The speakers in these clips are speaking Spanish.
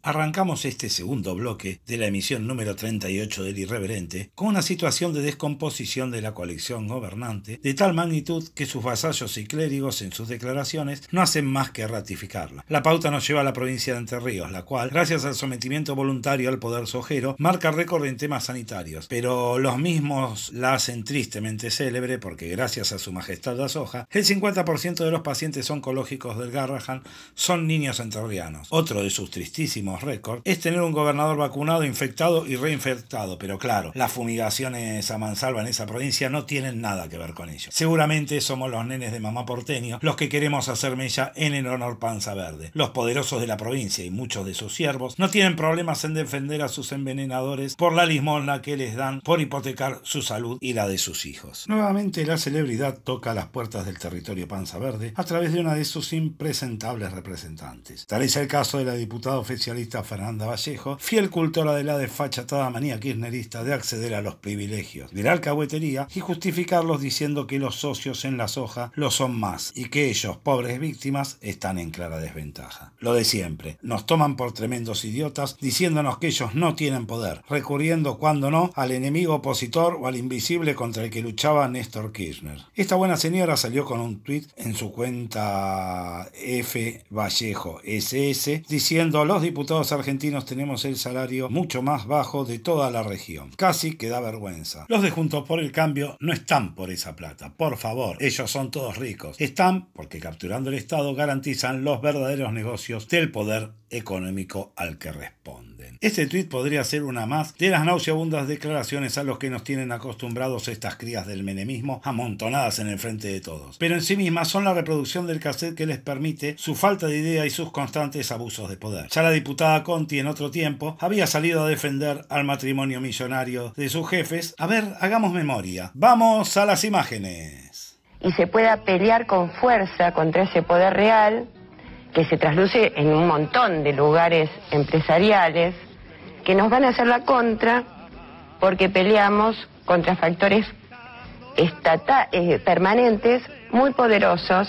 Arrancamos este segundo bloque de la emisión número 38 del Irreverente con una situación de descomposición de la coalición gobernante de tal magnitud que sus vasallos y clérigos en sus declaraciones no hacen más que ratificarla. La pauta nos lleva a la provincia de Entre Ríos, la cual, gracias al sometimiento voluntario al poder sojero, marca récord en temas sanitarios, pero los mismos la hacen tristemente célebre porque gracias a su majestad la soja, el 50% de los pacientes oncológicos del Garrahan son niños entrerrianos. Otro de sus tristísimos récord es tener un gobernador vacunado, infectado y reinfectado, pero claro, las fumigaciones a mansalva en esa provincia no tienen nada que ver con ello. Seguramente somos los nenes de mamá porteño los que queremos hacer mella en el honor panza verde. Los poderosos de la provincia y muchos de sus siervos no tienen problemas en defender a sus envenenadores por la limosna que les dan por hipotecar su salud y la de sus hijos. Nuevamente la celebridad toca las puertas del territorio panza verde a través de una de sus impresentables representantes. Tal es el caso de la diputada oficialista Fernanda Vallejo, fiel cultora de la desfachatada manía kirchnerista de acceder a los privilegios de la alcahuetería y justificarlos diciendo que los socios en la soja lo son más y que ellos, pobres víctimas, están en clara desventaja. Lo de siempre, nos toman por tremendos idiotas diciéndonos que ellos no tienen poder, recurriendo cuando no al enemigo opositor o al invisible contra el que luchaba Néstor Kirchner. Esta buena señora salió con un tuit en su cuenta F. Vallejo SS diciendo: los diputados argentinos tenemos el salario mucho más bajo de toda la región. Casi que da vergüenza. Los de Juntos por el Cambio no están por esa plata. Por favor, ellos son todos ricos. Están porque capturando el Estado garantizan los verdaderos negocios del poder económico al que responden. Este tuit podría ser una más de las nauseabundas declaraciones a los que nos tienen acostumbrados estas crías del menemismo amontonadas en el frente de todos. Pero en sí mismas son la reproducción del cassette que les permite su falta de idea y sus constantes abusos de poder. Ya la diputada Conti en otro tiempo había salido a defender al matrimonio millonario de sus jefes. A ver, hagamos memoria. Vamos a las imágenes. Y se pueda pelear con fuerza contra ese poder real que se trasluce en un montón de lugares empresariales que nos van a hacer la contra porque peleamos contra factores permanentes muy poderosos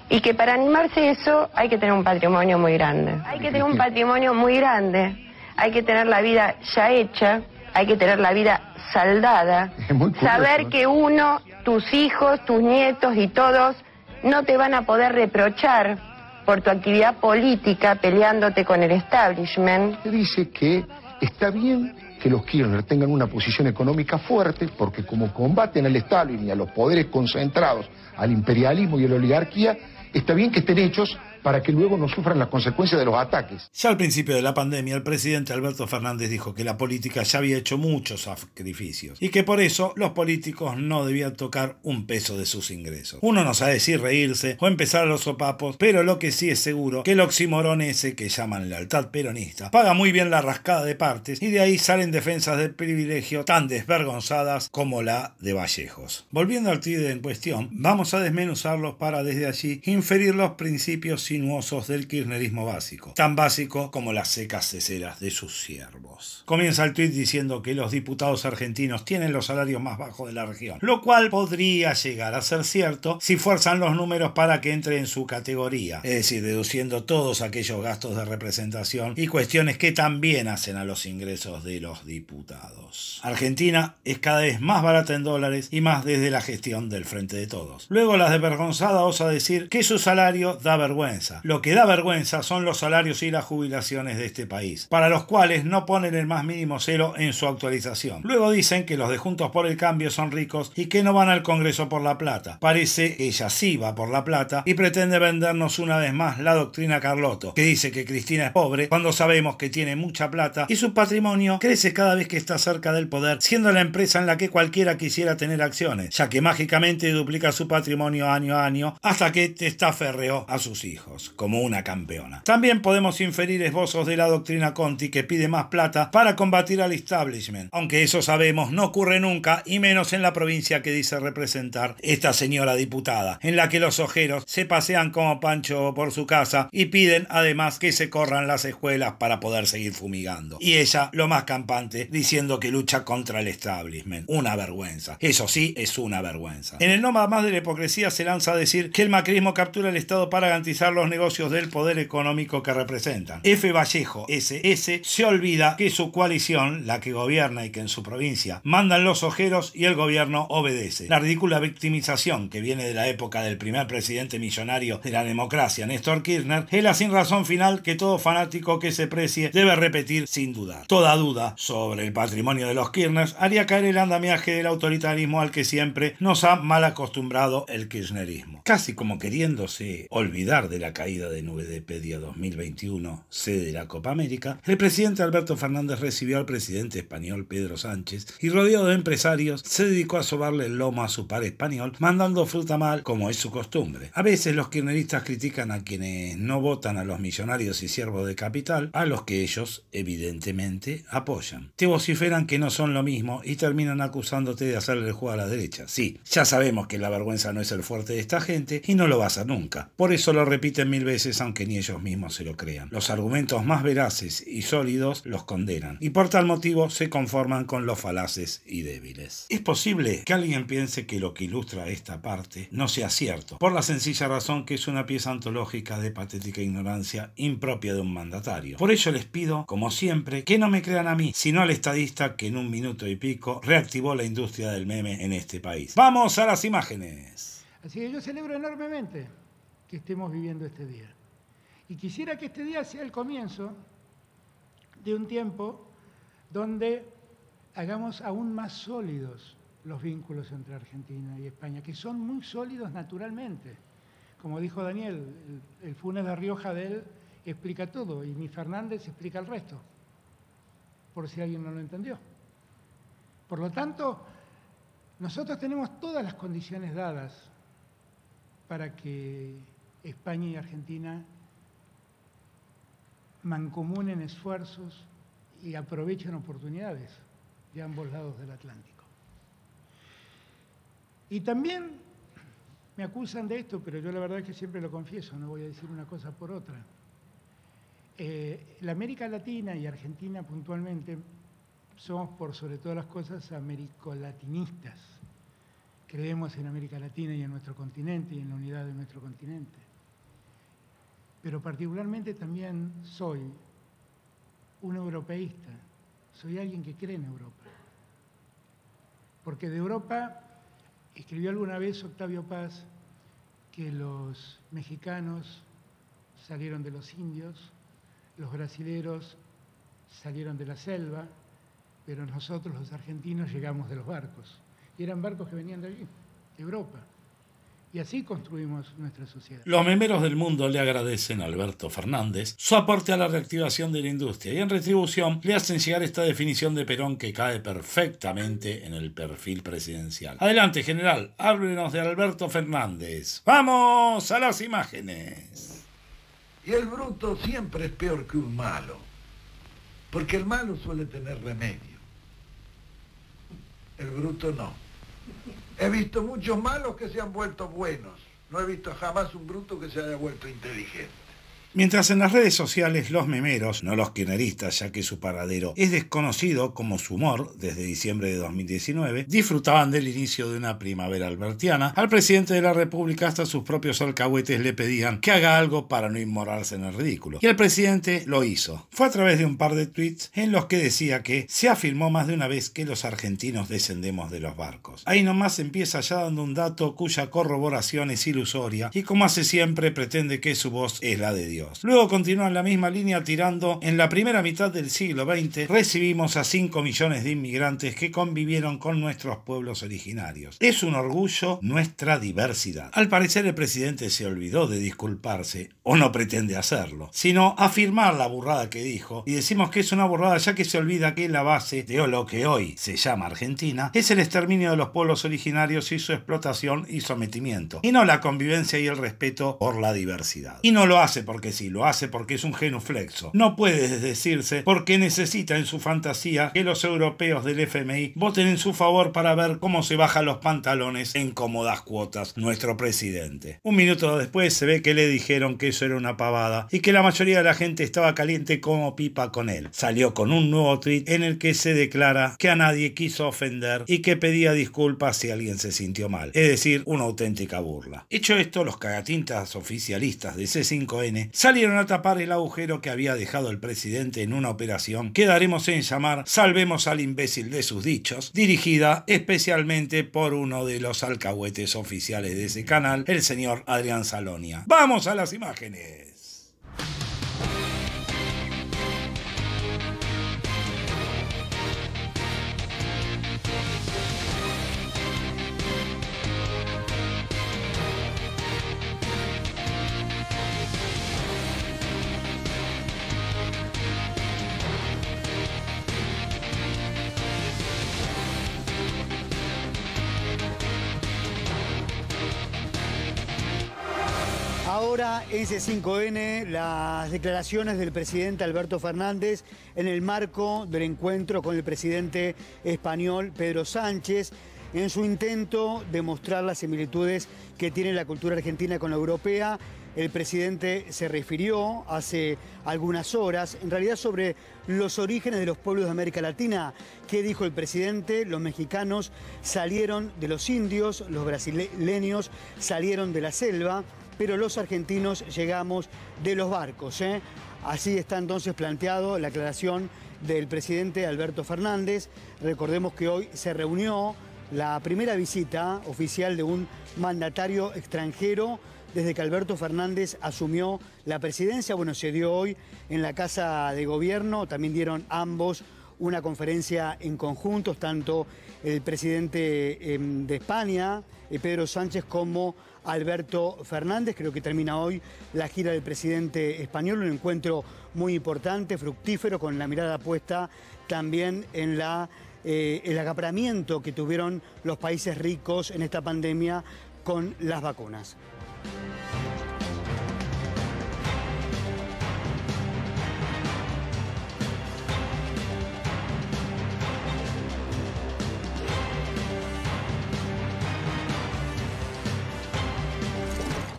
y que para animarse eso hay que tener un patrimonio muy grande. Hay que tener un patrimonio muy grande, hay que tener la vida ya hecha, hay que tener la vida saldada, saber que uno, tus hijos, tus nietos y todos no te van a poder reprochar por tu actividad política peleándote con el establishment. Dice que está bien que los Kirchner tengan una posición económica fuerte porque como combaten al establishment y a los poderes concentrados, al imperialismo y a la oligarquía, está bien que estén hechos para que luego no sufran las consecuencias de los ataques. Ya al principio de la pandemia, el presidente Alberto Fernández dijo que la política ya había hecho muchos sacrificios y que por eso los políticos no debían tocar un peso de sus ingresos. Uno no sabe si reírse o empezar a los sopapos, pero lo que sí es seguro que el oxímoron ese que llaman lealtad peronista paga muy bien la rascada de partes y de ahí salen defensas del privilegio tan desvergonzadas como la de Vallejos. Volviendo al tuit en cuestión, vamos a desmenuzarlos para desde allí inferir los principios sinuosos del kirchnerismo básico, tan básico como las secas ceceras de sus siervos. Comienza el tuit diciendo que los diputados argentinos tienen los salarios más bajos de la región, lo cual podría llegar a ser cierto si fuerzan los números para que entre en su categoría, es decir, deduciendo todos aquellos gastos de representación y cuestiones que también hacen a los ingresos de los diputados. Argentina es cada vez más barata en dólares y más desde la gestión del Frente de Todos. Luego la desvergonzada osa decir que su salario da vergüenza. Lo que da vergüenza son los salarios y las jubilaciones de este país, para los cuales no ponen el más mínimo cero en su actualización. Luego dicen que los de Juntos por el Cambio son ricos y que no van al Congreso por la plata. Parece que ella sí va por la plata y pretende vendernos una vez más la doctrina Carlotto, que dice que Cristina es pobre cuando sabemos que tiene mucha plata y su patrimonio crece cada vez que está cerca del poder, siendo la empresa en la que cualquiera quisiera tener acciones, ya que mágicamente duplica su patrimonio año a año hasta que testaferreó a sus hijos, como una campeona. También podemos inferir esbozos de la doctrina Conti que pide más plata para combatir al establishment, aunque eso sabemos no ocurre nunca y menos en la provincia que dice representar esta señora diputada, en la que los ojeros se pasean como Pancho por su casa y piden además que se corran las escuelas para poder seguir fumigando. Y ella, lo más campante, diciendo que lucha contra el establishment. Una vergüenza. Eso sí, es una vergüenza. En el no más de la hipocresía se lanza a decir que el macrismo captura el Estado para garantizar los los negocios del poder económico que representan. F. Vallejo, SS, se olvida que su coalición, la que gobierna y que en su provincia mandan los ojeros y el gobierno obedece. La ridícula victimización que viene de la época del primer presidente millonario de la democracia, Néstor Kirchner, es la sin razón final que todo fanático que se precie debe repetir sin dudar. Toda duda sobre el patrimonio de los Kirchner haría caer el andamiaje del autoritarismo al que siempre nos ha mal acostumbrado el kirchnerismo. Casi como queriéndose olvidar de la caída de Nubedepedia 2021, sede de la Copa América, el presidente Alberto Fernández recibió al presidente español Pedro Sánchez y, rodeado de empresarios, se dedicó a sobarle el lomo a su par español, mandando fruta mal como es su costumbre. A veces los kirchneristas critican a quienes no votan a los millonarios y siervos de capital, a los que ellos evidentemente apoyan. Te vociferan que no son lo mismo y terminan acusándote de hacerle el juego a la derecha. Sí, ya sabemos que la vergüenza no es el fuerte de esta gente y no lo va a ser nunca. Por eso lo repiten 1000 veces aunque ni ellos mismos se lo crean. Los argumentos más veraces y sólidos los condenan y por tal motivo se conforman con los falaces y débiles. Es posible que alguien piense que lo que ilustra esta parte no sea cierto, por la sencilla razón que es una pieza antológica de patética ignorancia impropia de un mandatario. Por ello les pido, como siempre, que no me crean a mí, sino al estadista que en 1 minuto y pico reactivó la industria del meme en este país. ¡Vamos a las imágenes! Así que yo celebro enormemente que estemos viviendo este día. Y quisiera que este día sea el comienzo de un tiempo donde hagamos aún más sólidos los vínculos entre Argentina y España, que son muy sólidos naturalmente. Como dijo Daniel, el Funes de Rioja de él explica todo y mi Fernández explica el resto, por si alguien no lo entendió. Por lo tanto, nosotros tenemos todas las condiciones dadas para que España y Argentina mancomunen esfuerzos y aprovechen oportunidades de ambos lados del Atlántico. Y también me acusan de esto, pero yo la verdad es que siempre lo confieso, no voy a decir una cosa por otra. La América Latina y Argentina puntualmente somos por sobre todas las cosas americolatinistas. Creemos en América Latina y en nuestro continente y en la unidad de nuestro continente. Pero particularmente también soy un europeísta, soy alguien que cree en Europa. Porque de Europa, escribió alguna vez Octavio Paz, que los mexicanos salieron de los indios, los brasileros salieron de la selva, pero nosotros los argentinos llegamos de los barcos. Y eran barcos que venían de allí, de Europa. Y así construimos nuestra sociedad. Los memeros del mundo le agradecen a Alberto Fernández su aporte a la reactivación de la industria y en retribución le hacen llegar esta definición de Perón que cae perfectamente en el perfil presidencial. Adelante, general, háblenos de Alberto Fernández. ¡Vamos a las imágenes! Y el bruto siempre es peor que un malo, porque el malo suele tener remedio. El bruto no. He visto muchos malos que se han vuelto buenos. No he visto jamás un bruto que se haya vuelto inteligente. Mientras en las redes sociales los memeros, no los kirchneristas ya que su paradero es desconocido como su humor desde diciembre de 2019, disfrutaban del inicio de una primavera albertiana, al presidente de la República hasta sus propios alcahuetes le pedían que haga algo para no inmolarse en el ridículo. Y el presidente lo hizo. Fue a través de un par de tweets en los que decía que se afirmó más de una vez que los argentinos descendemos de los barcos. Ahí nomás empieza ya dando un dato cuya corroboración es ilusoria y como hace siempre pretende que su voz es la de Dios. Luego continúa en la misma línea tirando: en la primera mitad del siglo XX recibimos a 5 millones de inmigrantes que convivieron con nuestros pueblos originarios. Es un orgullo nuestra diversidad. Al parecer el presidente se olvidó de disculparse, o no pretende hacerlo, sino afirmar la burrada que dijo, y decimos que es una burrada ya que se olvida que la base de lo que hoy se llama Argentina es el exterminio de los pueblos originarios y su explotación y sometimiento, y no la convivencia y el respeto por la diversidad. Y no lo hace porque que si lo hace porque es un genuflexo. No puede decirse porque necesita en su fantasía que los europeos del FMI voten en su favor para ver cómo se baja los pantalones en cómodas cuotas nuestro presidente. Un minuto después se ve que le dijeron que eso era una pavada y que la mayoría de la gente estaba caliente como pipa con él. Salió con un nuevo tuit en el que se declara que a nadie quiso ofender y que pedía disculpas si alguien se sintió mal. Es decir, una auténtica burla. Hecho esto, los cagatintas oficialistas de C5N salieron a tapar el agujero que había dejado el presidente en una operación que daremos en llamar Salvemos al imbécil de sus dichos, dirigida especialmente por uno de los alcahuetes oficiales de ese canal, el señor Adrián Salonia. ¡Vamos a las imágenes! Ahora en C5N las declaraciones del presidente Alberto Fernández en el marco del encuentro con el presidente español Pedro Sánchez en su intento de mostrar las similitudes que tiene la cultura argentina con la europea. El presidente se refirió hace algunas horas, en realidad, sobre los orígenes de los pueblos de América Latina. ¿Qué dijo el presidente? Los mexicanos salieron de los indios, los brasileños salieron de la selva, pero los argentinos llegamos de los barcos, ¿eh? Así está entonces planteado la aclaración del presidente Alberto Fernández. Recordemos que hoy se reunió la primera visita oficial de un mandatario extranjero desde que Alberto Fernández asumió la presidencia. Bueno, se dio hoy en la Casa de Gobierno, también dieron ambos una conferencia en conjuntos, tanto el presidente de España, Pedro Sánchez, como Alberto Fernández. Creo que termina hoy la gira del presidente español, un encuentro muy importante, fructífero, con la mirada puesta también en el acaparamiento que tuvieron los países ricos en esta pandemia con las vacunas.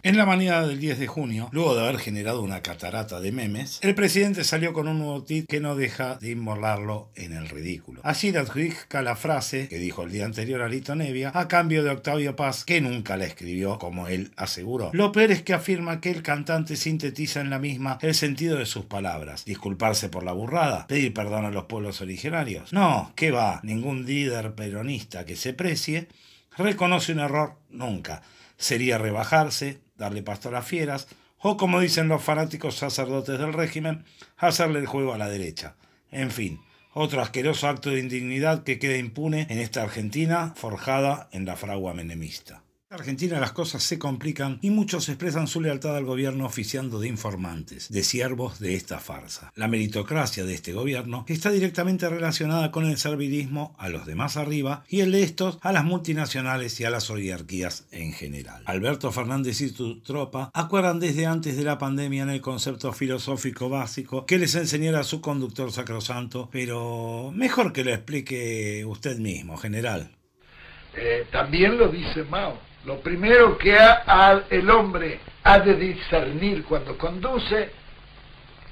En la mañana del 10 de junio, luego de haber generado una catarata de memes, el presidente salió con un nuevo tuit que no deja de inmolarlo en el ridículo. Allí le adjudica la frase que dijo el día anterior a Lito Nevia a cambio de Octavio Paz, que nunca la escribió, como él aseguró. Lo peor es que afirma que el cantante sintetiza en la misma el sentido de sus palabras. Disculparse por la burrada, pedir perdón a los pueblos originarios. No, ¿qué va? Ningún líder peronista que se precie reconoce un error nunca. Sería rebajarse, darle pasto a las fieras, o como dicen los fanáticos sacerdotes del régimen, hacerle el juego a la derecha. En fin, otro asqueroso acto de indignidad que queda impune en esta Argentina forjada en la fragua menemista. En Argentina las cosas se complican y muchos expresan su lealtad al gobierno oficiando de informantes, de siervos de esta farsa. La meritocracia de este gobierno está directamente relacionada con el servilismo a los demás arriba y el de estos a las multinacionales y a las oligarquías en general. Alberto Fernández y su tropa acuerdan desde antes de la pandemia en el concepto filosófico básico que les enseñara su conductor sacrosanto, pero mejor que lo explique usted mismo, general. También lo dice Mao. Lo primero que el hombre ha de discernir cuando conduce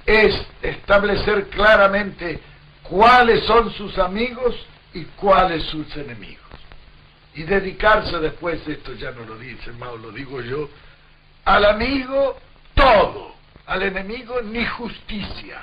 es establecer claramente cuáles son sus amigos y cuáles sus enemigos. Y dedicarse después, esto ya no lo dice Mao, lo digo yo, al amigo todo, al enemigo ni justicia.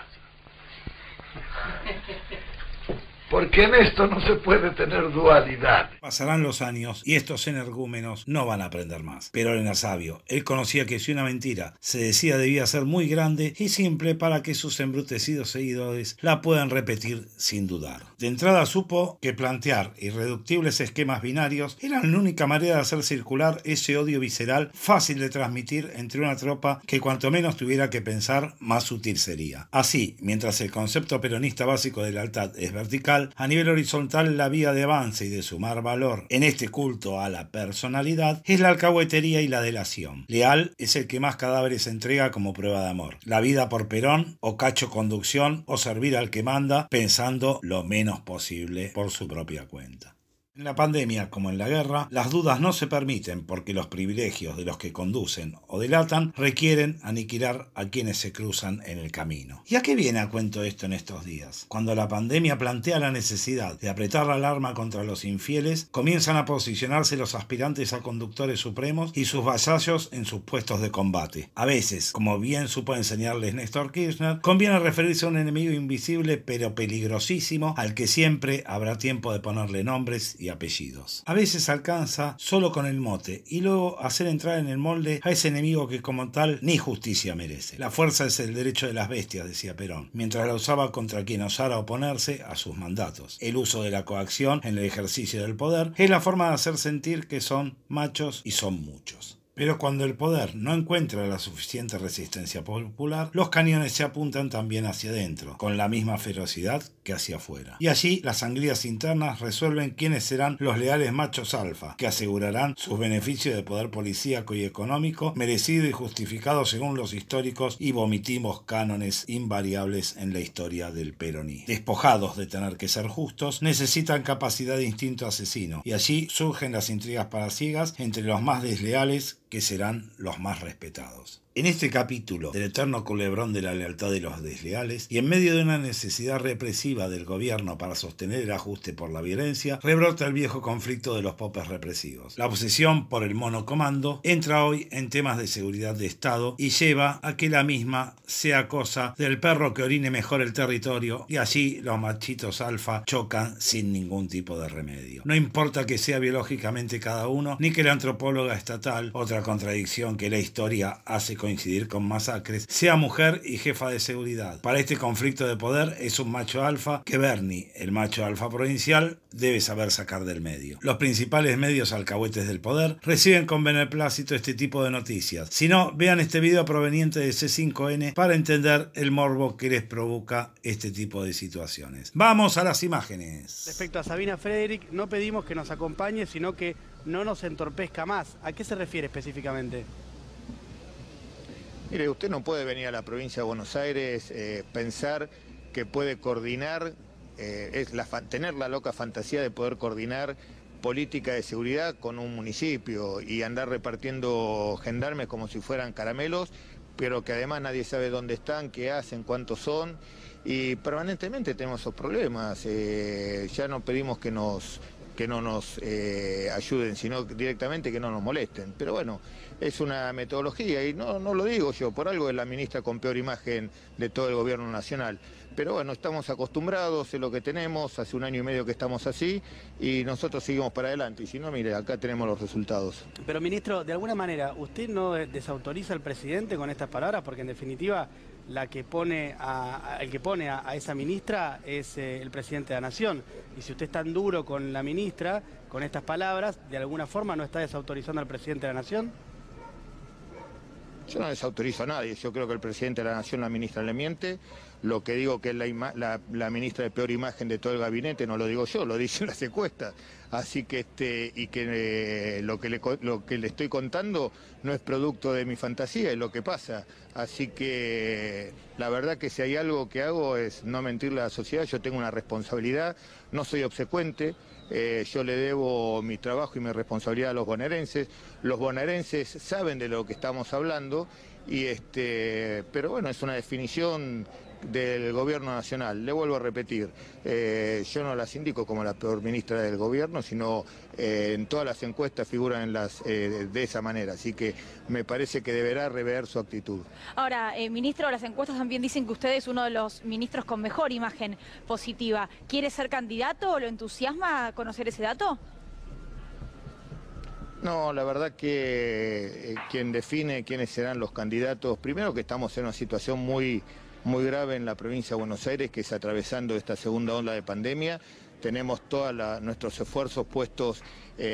Porque en esto no se puede tener dualidad. Pasarán los años y estos energúmenos no van a aprender más. Pero él era sabio. Él conocía que si una mentira se decía debía ser muy grande y simple para que sus embrutecidos seguidores la puedan repetir sin dudar. De entrada supo que plantear irreductibles esquemas binarios era la única manera de hacer circular ese odio visceral fácil de transmitir entre una tropa que cuanto menos tuviera que pensar, más útil sería. Así, mientras el concepto peronista básico de lealtad es vertical, vertical, a nivel horizontal la vía de avance y de sumar valor en este culto a la personalidad es la alcahuetería y la delación. Leal es el que más cadáveres entrega como prueba de amor. La vida por Perón, o cacho conducción, o servir al que manda, pensando lo menos posible por su propia cuenta. En la pandemia, como en la guerra, las dudas no se permiten porque los privilegios de los que conducen o delatan requieren aniquilar a quienes se cruzan en el camino. ¿Y a qué viene a cuento esto en estos días? Cuando la pandemia plantea la necesidad de apretar la alarma contra los infieles, comienzan a posicionarse los aspirantes a conductores supremos y sus vasallos en sus puestos de combate. A veces, como bien supo enseñarles Néstor Kirchner, conviene referirse a un enemigo invisible pero peligrosísimo al que siempre habrá tiempo de ponerle nombres y apellidos. A veces alcanza solo con el mote y luego hacer entrar en el molde a ese enemigo que como tal ni justicia merece. La fuerza es el derecho de las bestias, decía Perón, mientras la usaba contra quien osara oponerse a sus mandatos. El uso de la coacción en el ejercicio del poder es la forma de hacer sentir que son machos y son muchos. Pero cuando el poder no encuentra la suficiente resistencia popular, los cañones se apuntan también hacia adentro, con la misma ferocidad que hacia afuera. Y allí las sangrías internas resuelven quiénes serán los leales machos alfa, que asegurarán sus beneficios de poder policíaco y económico, merecido y justificado según los históricos y vomitivos cánones invariables en la historia del peronismo. Despojados de tener que ser justos, necesitan capacidad de instinto asesino, y allí surgen las intrigas palaciegas entre los más desleales, que serán los más respetados. En este capítulo del eterno culebrón de la lealtad de los desleales, y en medio de una necesidad represiva del gobierno para sostener el ajuste por la violencia, rebrota el viejo conflicto de los popes represivos. La obsesión por el monocomando entra hoy en temas de seguridad de Estado y lleva a que la misma sea cosa del perro que orine mejor el territorio, y allí los machitos alfa chocan sin ningún tipo de remedio. No importa que sea biológicamente cada uno, ni que la antropóloga estatal, otra contradicción que la historia hace coincidir con masacres, sea mujer y jefa de seguridad. Para este conflicto de poder es un macho alfa que Bernie, el macho alfa provincial, debe saber sacar del medio. Los principales medios alcahuetes del poder reciben con beneplácito este tipo de noticias. Si no, vean este video proveniente de C5N para entender el morbo que les provoca este tipo de situaciones. ¡Vamos a las imágenes! Respecto a Sabina Frederick, no pedimos que nos acompañe, sino que no nos entorpezca más. ¿A qué se refiere específicamente? Mire, usted no puede venir a la provincia de Buenos Aires, pensar que puede coordinar, tener la loca fantasía de poder coordinar política de seguridad con un municipio y andar repartiendo gendarmes como si fueran caramelos, pero que además nadie sabe dónde están, qué hacen, cuántos son, y permanentemente tenemos esos problemas. Ya no pedimos que no nos ayuden, sino directamente que no nos molesten. Pero bueno, es una metodología y no lo digo yo, por algo es la ministra con peor imagen de todo el gobierno nacional. Pero bueno, estamos acostumbrados, es lo que tenemos, hace 1 año y medio que estamos así y nosotros seguimos para adelante. Y si no, mire, acá tenemos los resultados. Pero ministro, de alguna manera, ¿usted no desautoriza al presidente con estas palabras? Porque en definitiva, el que pone a esa ministra es el presidente de la Nación. Y si usted es tan duro con la ministra, con estas palabras, ¿de alguna forma no está desautorizando al presidente de la Nación? Yo no desautorizo a nadie, yo creo que el presidente de la Nación, la ministra, le miente. Lo que digo que es la ministra de peor imagen de todo el gabinete, no lo digo yo, lo dicen las encuestas. Así que lo que le estoy contando no es producto de mi fantasía, es lo que pasa. Así que la verdad que si hay algo que hago es no mentirle a la sociedad, yo tengo una responsabilidad, no soy obsecuente. Yo le debo mi trabajo y mi responsabilidad a los bonaerenses. Los bonaerenses saben de lo que estamos hablando, pero bueno, es una definición del gobierno nacional. Le vuelvo a repetir, yo no las indico como la peor ministra del gobierno, sino en todas las encuestas figuran de esa manera, así que me parece que deberá rever su actitud. Ahora, ministro, las encuestas también dicen que usted es uno de los ministros con mejor imagen positiva. ¿Quiere ser candidato o lo entusiasma conocer ese dato? No, la verdad que quien define quiénes serán los candidatos, primero que estamos en una situación muy grave en la provincia de Buenos Aires, que es atravesando esta segunda ola de pandemia. Tenemos todos nuestros esfuerzos puestos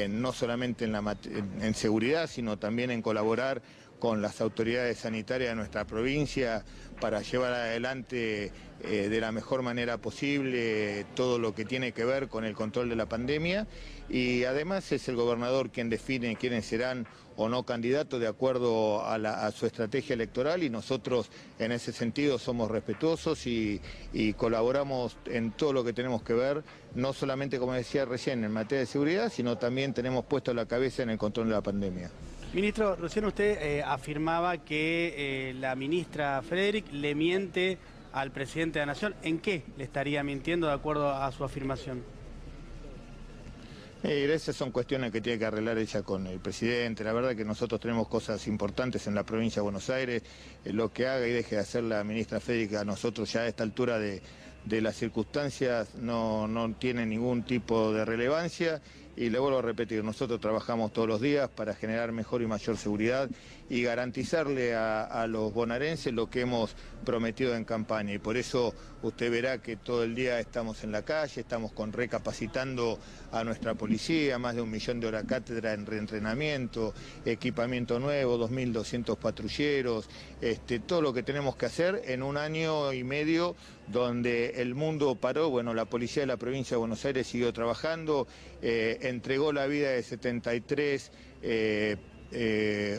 no solamente en seguridad, sino también en colaborar con las autoridades sanitarias de nuestra provincia para llevar adelante de la mejor manera posible todo lo que tiene que ver con el control de la pandemia, y además es el gobernador quien define quiénes serán o no candidatos de acuerdo a su estrategia electoral, y nosotros en ese sentido somos respetuosos y colaboramos en todo lo que tenemos que ver, no solamente, como decía recién, en materia de seguridad, sino también tenemos puesto la cabeza en el control de la pandemia. Ministro, recién usted afirmaba que la ministra Frederick le miente al presidente de la Nación. ¿En qué le estaría mintiendo de acuerdo a su afirmación? Esas son cuestiones que tiene que arreglar ella con el presidente. La verdad que nosotros tenemos cosas importantes en la provincia de Buenos Aires. Lo que haga y deje de hacer la ministra Frederick a nosotros ya a esta altura de las circunstancias no tiene ningún tipo de relevancia. Y le vuelvo a repetir, nosotros trabajamos todos los días para generar mejor y mayor seguridad y garantizarle a los bonaerenses lo que hemos prometido en campaña. Y por eso usted verá que todo el día estamos en la calle, estamos recapacitando a nuestra policía, más de 1 millón de horas cátedra en reentrenamiento, equipamiento nuevo, 2.200 patrulleros, todo lo que tenemos que hacer en 1 año y medio donde el mundo paró. Bueno, la policía de la provincia de Buenos Aires siguió trabajando, entregó la vida de 73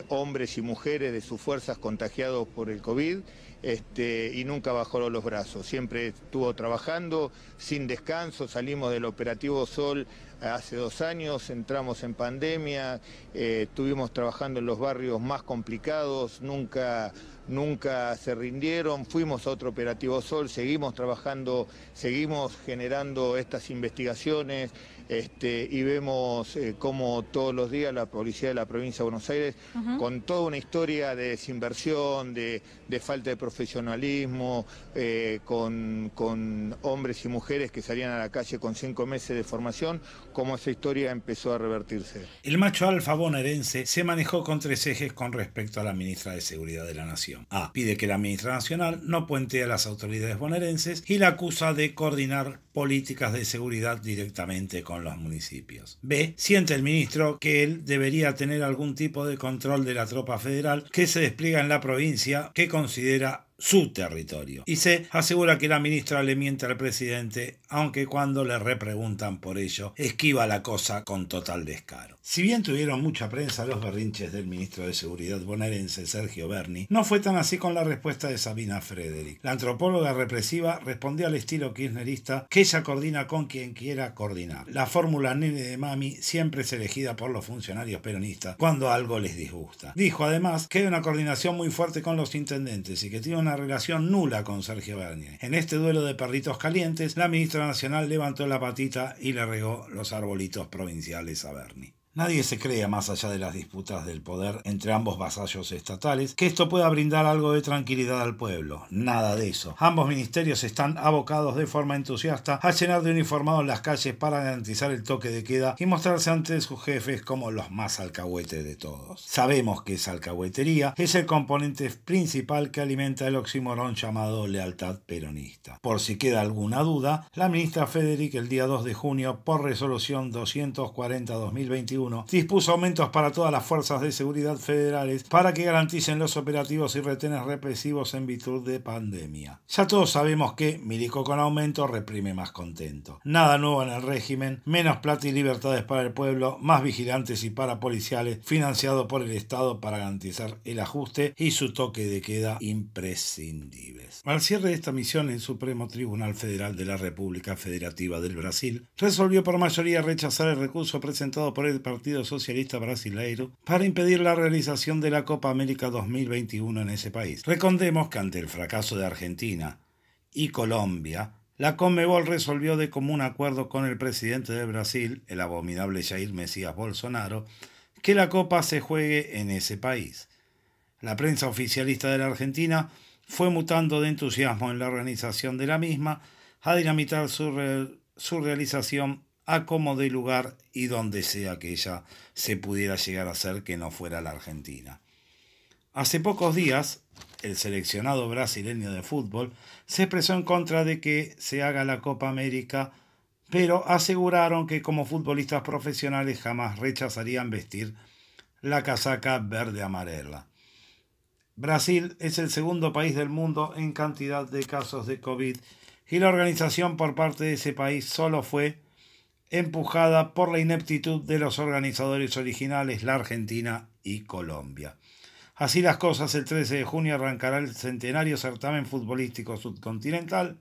hombres y mujeres de sus fuerzas contagiados por el COVID, y nunca bajó los brazos, siempre estuvo trabajando sin descanso. Salimos del operativo Sol hace 2 años, entramos en pandemia, estuvimos trabajando en los barrios más complicados, nunca se rindieron, fuimos a otro operativo Sol, seguimos trabajando, seguimos generando estas investigaciones, y vemos cómo todos los días la policía de la provincia de Buenos Aires, con toda una historia de desinversión, de falta de profesionalismo, con hombres y mujeres que salían a la calle con 5 meses de formación, cómo esa historia empezó a revertirse. El macho alfa bonaerense se manejó con 3 ejes con respecto a la ministra de Seguridad de la Nación. A. Pide que la ministra nacional no puentee a las autoridades bonaerenses y la acusa de coordinar políticas de seguridad directamente con los municipios. B. Siente el ministro que él debería tener algún tipo de control de la tropa federal que se despliega en la provincia que considera su territorio. Y C. Asegura que la ministra le miente al presidente, aunque cuando le repreguntan por ello, esquiva la cosa con total descaro. Si bien tuvieron mucha prensa los berrinches del ministro de Seguridad bonaerense Sergio Berni, no fue tan así con la respuesta de Sabina Frederick. La antropóloga represiva respondió al estilo kirchnerista que ella coordina con quien quiera coordinar. La fórmula nene de mami siempre es elegida por los funcionarios peronistas cuando algo les disgusta. Dijo además que hay una coordinación muy fuerte con los intendentes y que tiene una relación nula con Sergio Berni. En este duelo de perritos calientes, la ministra nacional levantó la patita y le regó los arbolitos provinciales a Berni. Nadie se cree, más allá de las disputas del poder entre ambos vasallos estatales, que esto pueda brindar algo de tranquilidad al pueblo. Nada de eso. Ambos ministerios están abocados de forma entusiasta a llenar de uniformados las calles para garantizar el toque de queda y mostrarse ante sus jefes como los más alcahuetes de todos. Sabemos que esa alcahuetería es el componente principal que alimenta el oxímoron llamado lealtad peronista. Por si queda alguna duda, la ministra Frederick el día 2 de junio, por resolución 240-2021, dispuso aumentos para todas las fuerzas de seguridad federales para que garanticen los operativos y retenes represivos en virtud de pandemia. Ya todos sabemos que milico con aumento reprime más contento. Nada nuevo en el régimen, menos plata y libertades para el pueblo, más vigilantes y parapoliciales financiado por el Estado para garantizar el ajuste y su toque de queda imprescindibles. Al cierre de esta misión, el Supremo Tribunal Federal de la República Federativa del Brasil resolvió por mayoría rechazar el recurso presentado por el Partido Socialista Brasileiro para impedir la realización de la Copa América 2021 en ese país. Recordemos que ante el fracaso de Argentina y Colombia, la Conmebol resolvió de común acuerdo con el presidente de Brasil, el abominable Jair Mesías Bolsonaro, que la Copa se juegue en ese país. La prensa oficialista de la Argentina fue mutando de entusiasmo en la organización de la misma a dinamitar su realización a como de lugar y donde sea que ella se pudiera llegar a hacer que no fuera la Argentina. Hace pocos días, el seleccionado brasileño de fútbol se expresó en contra de que se haga la Copa América, pero aseguraron que como futbolistas profesionales jamás rechazarían vestir la casaca verde-amarela. Brasil es el segundo país del mundo en cantidad de casos de COVID y la organización por parte de ese país solo fue empujada por la ineptitud de los organizadores originales, la Argentina y Colombia. Así las cosas, el 13 de junio arrancará el centenario certamen futbolístico subcontinental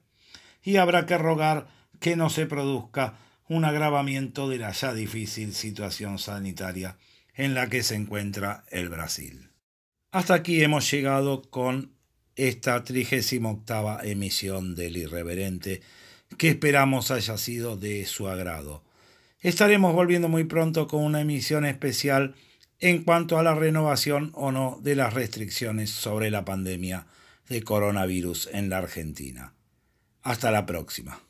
y habrá que rogar que no se produzca un agravamiento de la ya difícil situación sanitaria en la que se encuentra el Brasil. Hasta aquí hemos llegado con esta 38ª emisión del Irreverente, que esperamos haya sido de su agrado. Estaremos volviendo muy pronto con una emisión especial en cuanto a la renovación o no de las restricciones sobre la pandemia de coronavirus en la Argentina. Hasta la próxima.